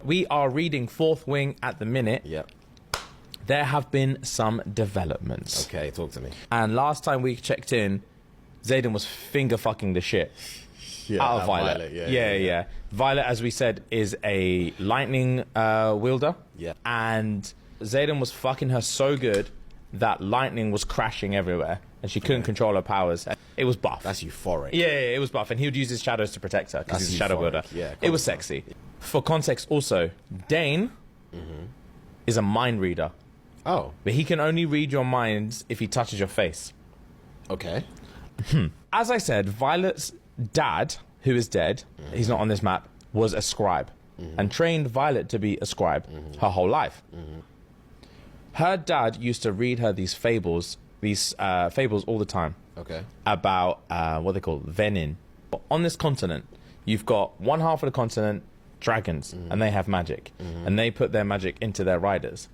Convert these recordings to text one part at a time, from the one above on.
We are reading Fourth Wing at the minute. Yep. There have been some developments. Okay, talk to me. And last time we checked in, Xaden was finger fucking the shit out of Violet. Yeah. Violet, as we said, is a lightning wielder. Yeah. And Xaden was fucking her so good that lightning was crashing everywhere and she couldn't control her powers. It was buff. That's euphoric. Yeah, it was buff. And he would use his shadows to protect her because he's a shadow euphoric. wielder. Yeah, it was sexy. For context also, Dane is a mind reader. Oh, But he can only read your minds if he touches your face. okay. As I said, Violet's dad, who is dead, he's not on this map, was a scribe and trained Violet to be a scribe her whole life. Her dad used to read her these fables all the time Okay. about what they call venin. On this continent, you've got one half of the continent, dragons, and they have magic, and they put their magic into their riders.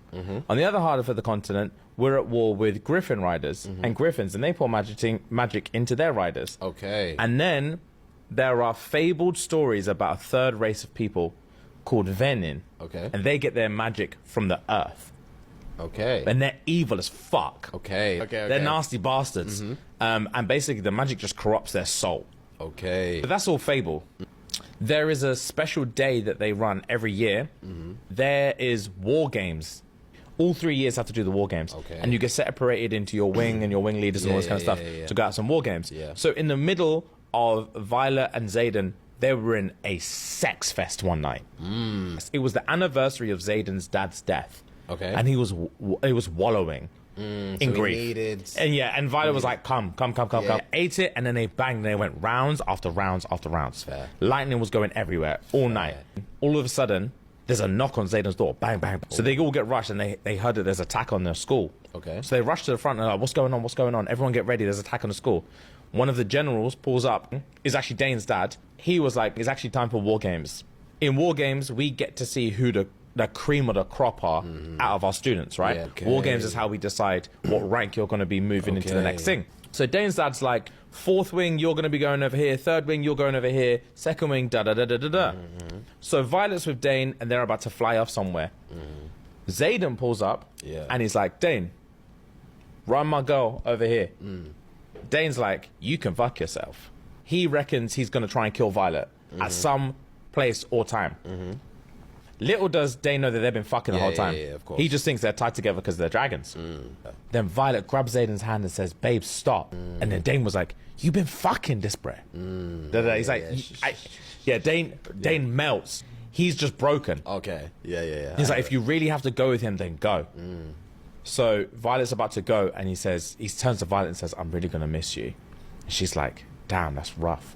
On the other half of the continent, we're at war with griffin riders and griffins, and they pour magic into their riders. Okay. And then there are fabled stories about a third race of people called venin, Okay. and they get their magic from the earth, Okay. and they're evil as fuck. Okay. Okay. They're nasty bastards, and basically the magic just corrupts their soul. Okay. But that's all fable. There is a special day that they run every year. There is war games. All 3 years have to do the war games. Okay. And you get separated into your wing and your wing leaders and all this kind of stuff to go out some war games. Yeah. So in the middle of Violet and Xaden, they were in a sex fest one night. It was the anniversary of Xaden's dad's death. Okay. And he was wallowing in so he grief. needed- And Violet was like, come. Ate it, and then they banged, and they went rounds after rounds after rounds. Fair. Lightning was going everywhere all night. All of a sudden, there's a knock on Xaden's door. Bang, bang. So they all get rushed, and they heard that there's attack on their school. Okay. So they rush to the front and they're like, what's going on? What's going on? Everyone get ready. There's an attack on the school. One of the generals pulls up. Is actually Dane's dad. He was like, it's actually time for war games. In war games, we get to see who the cream of the crop are out of our students, right? Yeah, okay. War games is how we decide what rank you're going to be moving into the Okay. next thing. So Dane's dad's like, fourth wing, you're going to be going over here. Third wing, you're going over here. Second wing, da-da-da-da-da-da. So Violet's with Dane, and they're about to fly off somewhere. Xaden pulls up, Yeah. and he's like, Dane, run my girl over here. Dane's like, you can fuck yourself. He reckons he's going to try and kill Violet at some place or time. Little does Dane know that they've been fucking the whole time. Yeah, of course. He just thinks they're tied together because they're dragons. Then Violet grabs Xaden's hand and says, babe, stop. And then Dane was like, you've been fucking this, bruh. He's like, Dane melts. He's just broken. Okay. Yeah. He's like, if you really have to go with him, then go. So Violet's about to go, and he turns to Violet and says, I'm really going to miss you. And she's like, damn, that's rough.